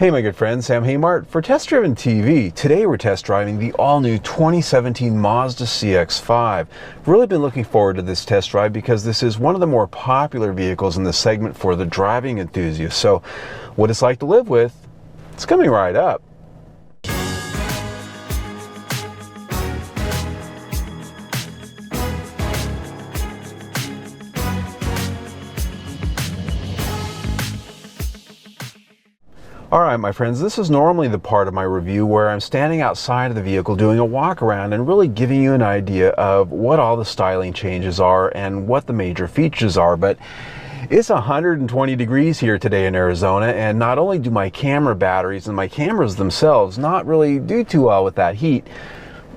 Hey my good friend, Sam Haymart for Test Driven TV. Today we're test driving the all-new 2017 Mazda CX-5. Really been looking forward to this test drive because this is one of the more popular vehicles in the segment for the driving enthusiast. So what it's like to live with, it's coming right up. Alright my friends, this is normally the part of my review where I'm standing outside of the vehicle doing a walk around and really giving you an idea of what all the styling changes are and what the major features are. But it's 120 degrees here today in Arizona, and not only do my camera batteries and my cameras themselves not really do too well with that heat,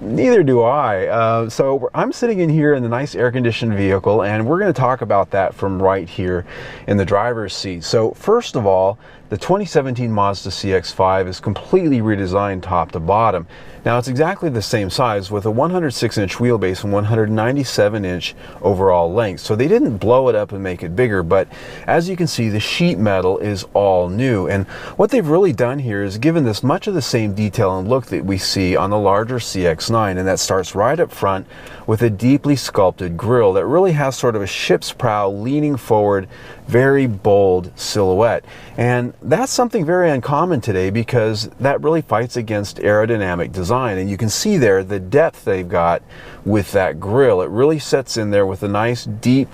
neither do I. So I'm sitting in here in the nice air-conditioned vehicle, and we're going to talk about that from right here in the driver's seat. So first of all, the 2017 Mazda CX-5 is completely redesigned top to bottom. Now it's exactly the same size with a 106-inch wheelbase and 197-inch overall length. So they didn't blow it up and make it bigger, but as you can see, the sheet metal is all new. And what they've really done here is given this much of the same detail and look that we see on the larger CX-9, and that starts right up front with a deeply sculpted grille that really has sort of a ship's prow leaning forward, very bold silhouette. And that's something very uncommon today because that really fights against aerodynamic design. And you can see there the depth they've got with that grille. It really sets in there with a nice deep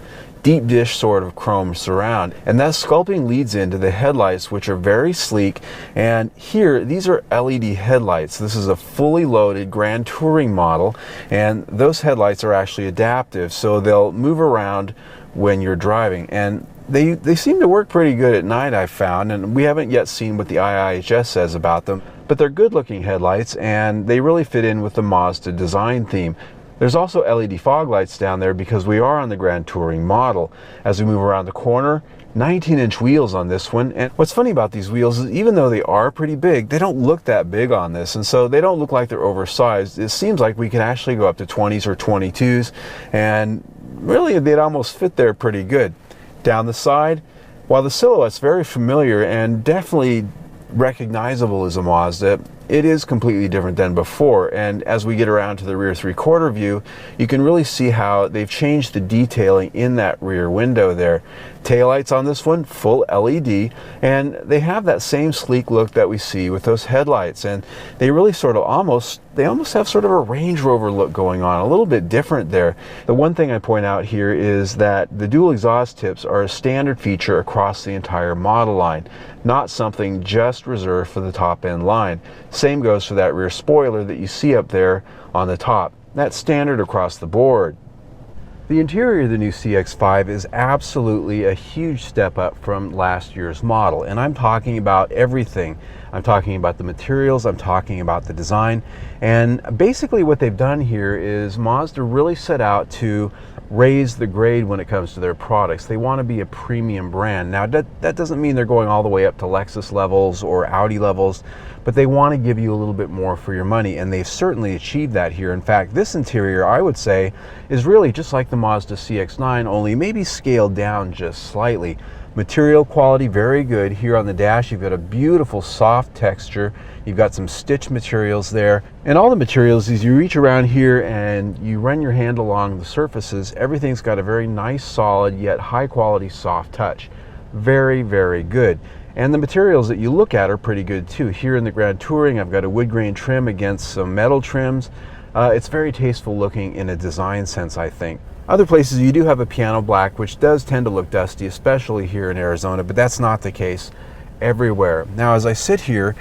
dish sort of chrome surround. And that sculpting leads into the headlights, which are very sleek. And here, these are LED headlights. This is a fully loaded Grand Touring model, and those headlights are actually adaptive, so they'll move around when you're driving. And they seem to work pretty good at night, I've found, and we haven't yet seen what the IIHS says about them, but they're good looking headlights and they really fit in with the Mazda design theme. There's also LED fog lights down there because we are on the Grand Touring model. As we move around the corner, 19-inch wheels on this one. And what's funny about these wheels is even though they are pretty big, they don't look that big on this. And so they don't look like they're oversized. It seems like we can actually go up to 20s or 22s, and really they'd almost fit there pretty good. Down the side, while the silhouette's very familiar and definitely recognizable as a Mazda, it is completely different than before. And as we get around to the rear three-quarter view, you can really see how they've changed the detailing in that rear window there. Taillights on this one, full LED, and they have that same sleek look that we see with those headlights. And they really sort of almost have sort of a Range Rover look going on, a little bit different there. The one thing I point out here is that the dual exhaust tips are a standard feature across the entire model line, not something just reserved for the top end line. Same goes for that rear spoiler that you see up there on the top. That's standard across the board. The interior of the new CX-5 is absolutely a huge step up from last year's model, and I'm talking about everything. I'm talking about the materials, I'm talking about the design, and basically what they've done here is Mazda really set out to raise the grade when it comes to their products. They want to be a premium brand. Now that doesn't mean they're going all the way up to Lexus levels or Audi levels, but they want to give you a little bit more for your money, and they've certainly achieved that here. In fact, this interior, I would say, is really just like the Mazda CX-9, only maybe scaled down just slightly. Material quality, very good. Here on the dash, you've got a beautiful soft texture. You've got some stitched materials there. And all the materials, as you reach around here and you run your hand along the surfaces, everything's got a very nice, solid, yet high quality soft touch. Very, very good. And the materials that you look at are pretty good too. Here in the Grand Touring, I've got a wood grain trim against some metal trims. It's very tasteful looking in a design sense, I think. Other places you do have a piano black, which does tend to look dusty, especially here in Arizona, but that's not the case everywhere. Now, as I sit here,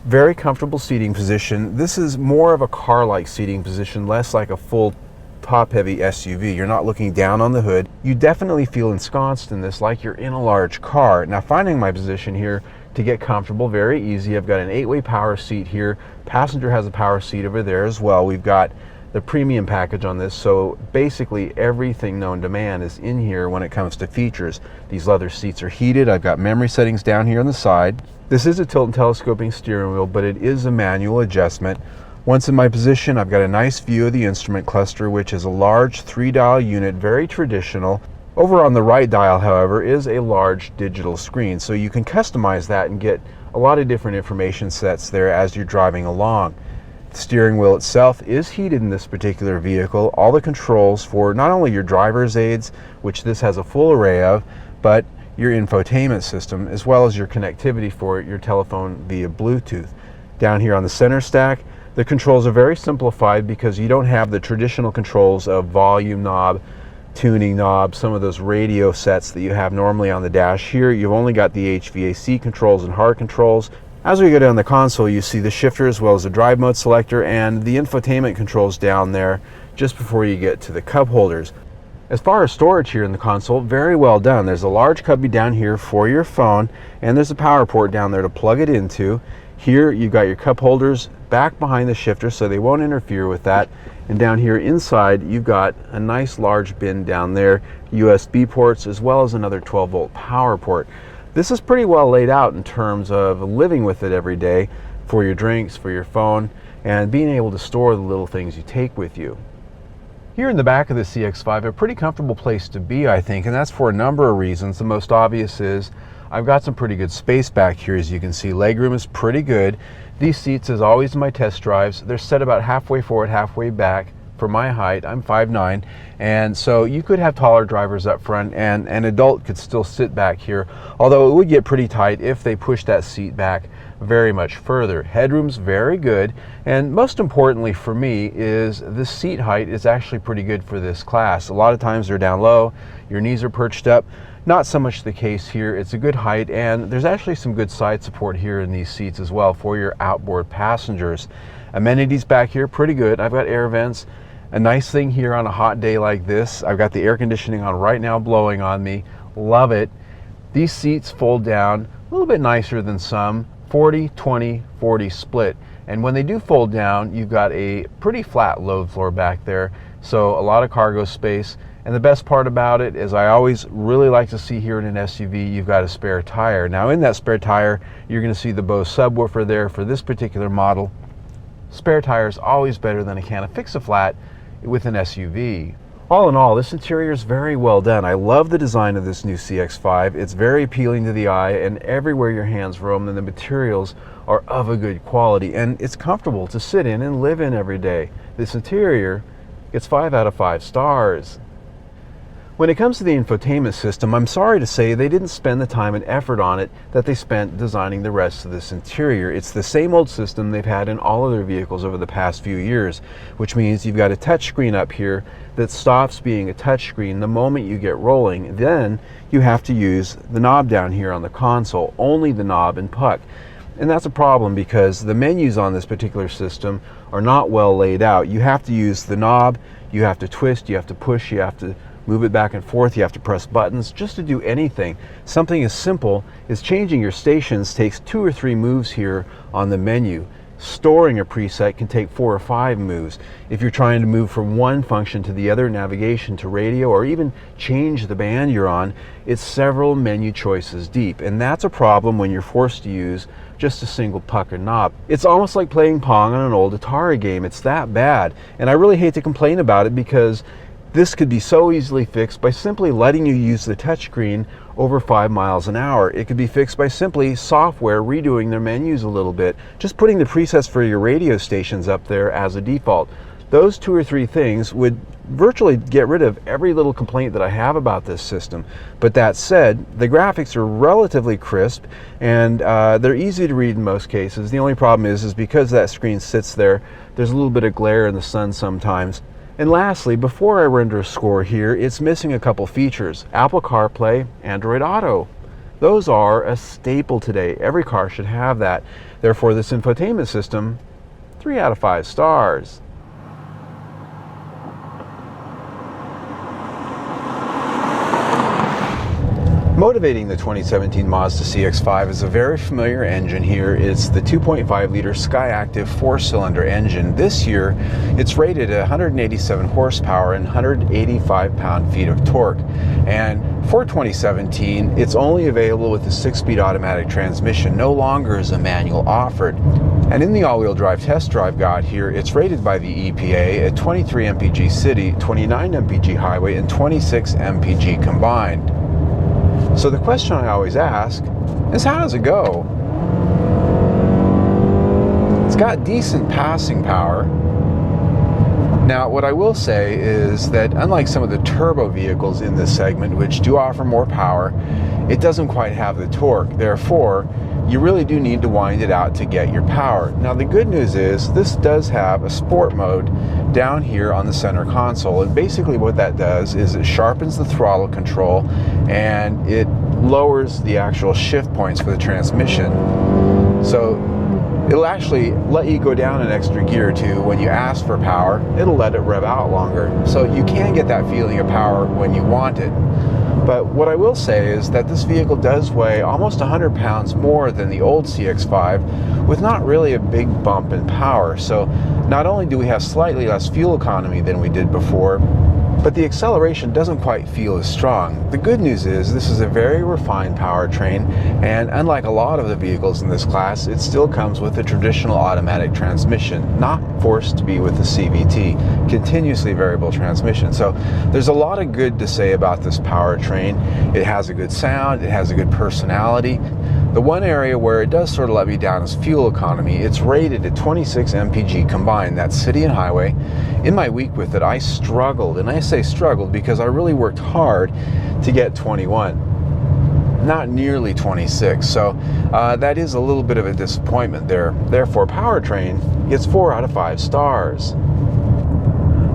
very comfortable seating position. This is more of a car-like seating position, less like a full top-heavy SUV. You're not looking down on the hood. You definitely feel ensconced in this like you're in a large car. Now, finding my position here to get comfortable, very easy. I've got an 8-way power seat here. Passenger has a power seat over there as well. We've got the premium package on this, so basically everything known to man is in here when it comes to features. These leather seats are heated. I've got memory settings down here on the side. This is a tilt and telescoping steering wheel, but it is a manual adjustment. Once in my position, I've got a nice view of the instrument cluster, which is a large 3-dial unit, very traditional. Over on the right dial, however, is a large digital screen, so you can customize that and get a lot of different information sets there as you're driving along. The steering wheel itself is heated in this particular vehicle. All the controls for not only your driver's aids, which this has a full array of, but your infotainment system, as well as your connectivity for your telephone via Bluetooth. Down here on the center stack, the controls are very simplified because you don't have the traditional controls of volume knob, tuning knob, some of those radio sets that you have normally on the dash. Here you've only got the HVAC controls and hard controls. As we go down the console, you see the shifter as well as the drive mode selector and the infotainment controls down there just before you get to the cup holders. As far as storage here in the console, very well done. There's a large cubby down here for your phone, and there's a power port down there to plug it into. Here you've got your cup holders back behind the shifter so they won't interfere with that. And down here inside, you've got a nice large bin down there, USB ports, as well as another 12-volt power port. This is pretty well laid out in terms of living with it every day for your drinks, for your phone, and being able to store the little things you take with you. Here in the back of the CX-5, a pretty comfortable place to be, I think, and that's for a number of reasons. The most obvious is I've got some pretty good space back here, as you can see. Legroom is pretty good. These seats, as always in my test drives, they're set about halfway forward, halfway back. For my height, I'm 5'9", and so you could have taller drivers up front, and an adult could still sit back here, although it would get pretty tight if they push that seat back very much further. Headroom's very good, and most importantly for me is the seat height is actually pretty good for this class. A lot of times they're down low, your knees are perched up. Not so much the case here. It's a good height, and there's actually some good side support here in these seats as well for your outboard passengers. Amenities back here, pretty good. I've got air vents. A nice thing here on a hot day like this, I've got the air conditioning on right now blowing on me. Love it. These seats fold down a little bit nicer than some, 40-20-40 split. And when they do fold down, you've got a pretty flat load floor back there, so a lot of cargo space. And the best part about it is I always really like to see here in an SUV, you've got a spare tire. Now in that spare tire, you're going to see the Bose subwoofer there for this particular model. Spare tire is always better than a can of fix-a-flat with an SUV. All in all, this interior is very well done. I love the design of this new CX-5. It's very appealing to the eye, and everywhere your hands roam, and the materials are of a good quality, and it's comfortable to sit in and live in every day. This interior gets 5 out of 5 stars. When it comes to the infotainment system, I'm sorry to say they didn't spend the time and effort on it that they spent designing the rest of this interior. It's the same old system they've had in all of their vehicles over the past few years, which means you've got a touchscreen up here that stops being a touchscreen the moment you get rolling. Then you have to use the knob down here on the console, only the knob and puck. And that's a problem because the menus on this particular system are not well laid out. You have to use the knob, you have to twist, you have to push, you have to move it back and forth, you have to press buttons just to do anything. Something as simple as changing your stations takes 2 or 3 moves here on the menu. Storing a preset can take 4 or 5 moves. If you're trying to move from one function to the other, navigation to radio, or even change the band you're on, it's several menu choices deep, and that's a problem when you're forced to use just a single puck or knob. It's almost like playing Pong on an old Atari game. It's that bad, and I really hate to complain about it because this could be so easily fixed by simply letting you use the touchscreen over 5 miles an hour. It could be fixed by simply software redoing their menus a little bit, just putting the presets for your radio stations up there as a default. Those 2 or 3 things would virtually get rid of every little complaint that I have about this system. But that said, the graphics are relatively crisp, and they're easy to read in most cases. The only problem is because that screen sits there, there's a little bit of glare in the sun sometimes. And lastly, before I render a score here, it's missing a couple features. Apple CarPlay, Android Auto. Those are a staple today. Every car should have that. Therefore, this infotainment system, 3 out of 5 stars. Motivating the 2017 Mazda CX-5 is a very familiar engine here. It's the 2.5-liter Skyactiv 4-cylinder engine. This year, it's rated at 187 horsepower and 185 pound-feet of torque. And for 2017, it's only available with a 6-speed automatic transmission. No longer is a manual offered. And in the all-wheel drive test drive guide here, it's rated by the EPA at 23 mpg city, 29 mpg highway, and 26 mpg combined. So the question I always ask is, how does it go? It's got decent passing power. Now, what I will say is that unlike some of the turbo vehicles in this segment, which do offer more power, it doesn't quite have the torque. Therefore, you really do need to wind it out to get your power. Now, the good news is this does have a sport mode down here on the center console, and basically what that does is it sharpens the throttle control and it lowers the actual shift points for the transmission. So it'll actually let you go down an extra gear or two when you ask for power. It'll let it rev out longer. So you can get that feeling of power when you want it. But what I will say is that this vehicle does weigh almost 100 pounds more than the old CX-5 with not really a big bump in power. So not only do we have slightly less fuel economy than we did before, but the acceleration doesn't quite feel as strong. The good news is this is a very refined powertrain, and unlike a lot of the vehicles in this class, it still comes with a traditional automatic transmission, not forced to be with the CVT, continuously variable transmission. So there's a lot of good to say about this powertrain. It has a good sound, it has a good personality. The one area where it does sort of let me down is fuel economy. It's rated at 26 mpg combined, that's city and highway. In my week with it, I struggled, and I say struggled because I really worked hard to get 21, not nearly 26. So that is a little bit of a disappointment there. Therefore, powertrain gets 4 out of 5 stars.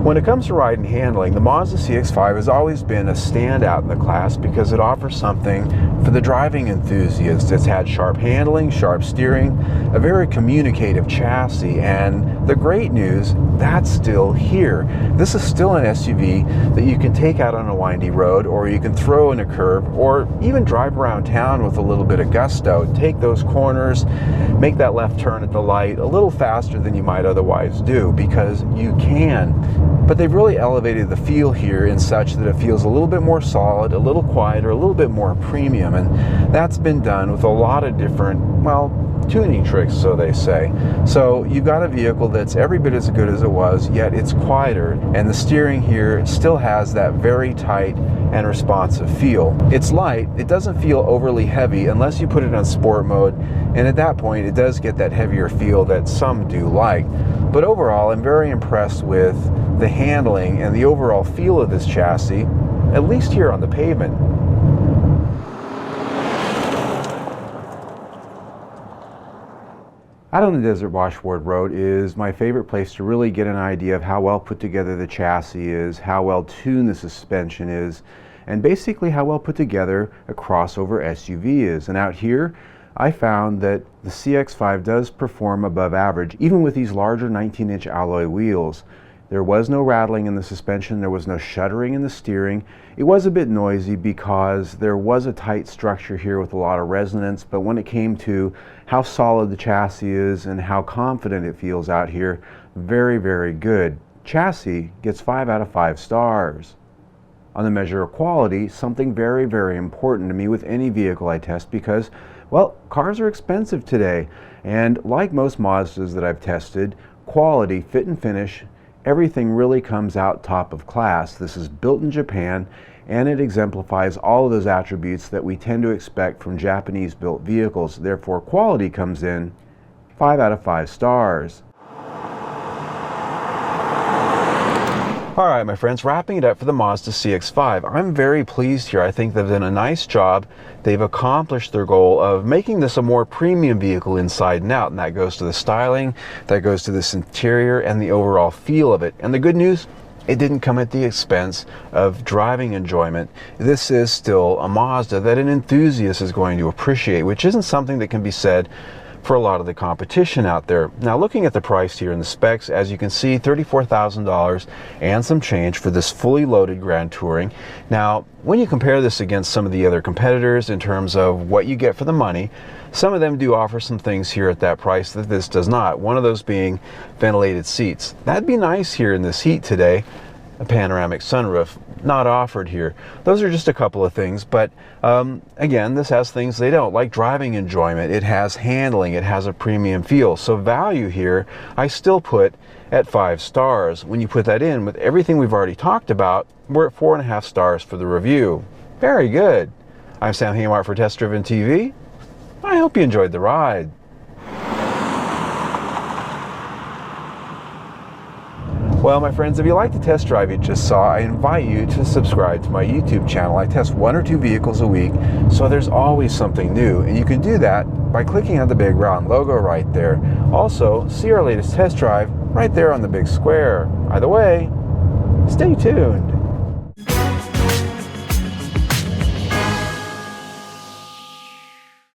When it comes to ride and handling, the Mazda CX-5 has always been a standout in the class because it offers something for the driving enthusiast. It's had sharp handling, sharp steering, a very communicative chassis, and the great news, that's still here. This is still an SUV that you can take out on a windy road, or you can throw in a curve, or even drive around town with a little bit of gusto. Take those corners, make that left turn at the light a little faster than you might otherwise do, because you can. But they've really elevated the feel here in such that it feels a little bit more solid, a little quieter, a little bit more premium, and that's been done with a lot of different, well, tuning tricks, so they say. So you've got a vehicle that's every bit as good as it was, yet it's quieter, and the steering here still has that very tight and responsive feel. It's light, it doesn't feel overly heavy unless you put it on sport mode, and at that point it does get that heavier feel that some do like. But overall, I'm very impressed with the handling and the overall feel of this chassis, at least here on the pavement. Out on the desert washboard road is my favorite place to really get an idea of how well put together the chassis is, how well tuned the suspension is, and basically how well put together a crossover SUV is. And out here, I found that the CX-5 does perform above average, even with these larger 19-inch alloy wheels. There was no rattling in the suspension, there was no shuddering in the steering. It was a bit noisy because there was a tight structure here with a lot of resonance, but when it came to how solid the chassis is and how confident it feels out here, very, very good. Chassis gets 5 out of 5 stars. On the measure of quality, something very, very important to me with any vehicle I test because, well, cars are expensive today, and like most Mazdas that I've tested, quality, fit and finish, everything really comes out top of class. This is built in Japan, and it exemplifies all of those attributes that we tend to expect from Japanese-built vehicles. Therefore, quality comes in 5 out of 5 stars. All right, my friends, wrapping it up for the Mazda CX-5. I'm very pleased here. I think they've done a nice job. They've accomplished their goal of making this a more premium vehicle inside and out, and that goes to the styling, that goes to this interior, and the overall feel of it. And the good news, it didn't come at the expense of driving enjoyment. This is still a Mazda that an enthusiast is going to appreciate, which isn't something that can be said for a lot of the competition out there. Now, looking at the price here in the specs, as you can see, $34,000 and some change for this fully loaded Grand Touring. Now, when you compare this against some of the other competitors in terms of what you get for the money, some of them do offer some things here at that price that this does not. One of those being ventilated seats. That'd be nice here in this heat today. A panoramic sunroof, not offered here. Those are just a couple of things, but again, this has things they don't, like driving enjoyment. It has handling, it has a premium feel. So value here, I still put at 5 stars. When you put that in with everything we've already talked about, we're at 4.5 stars for the review. Very good. I'm Sam Haymart for Test Driven TV. I hope you enjoyed the ride. Well, my friends, if you like the test drive you just saw, I invite you to subscribe to my YouTube channel. I test 1 or 2 vehicles a week, so there's always something new. And you can do that by clicking on the big round logo right there. Also, see our latest test drive right there on the big square. Either way, stay tuned.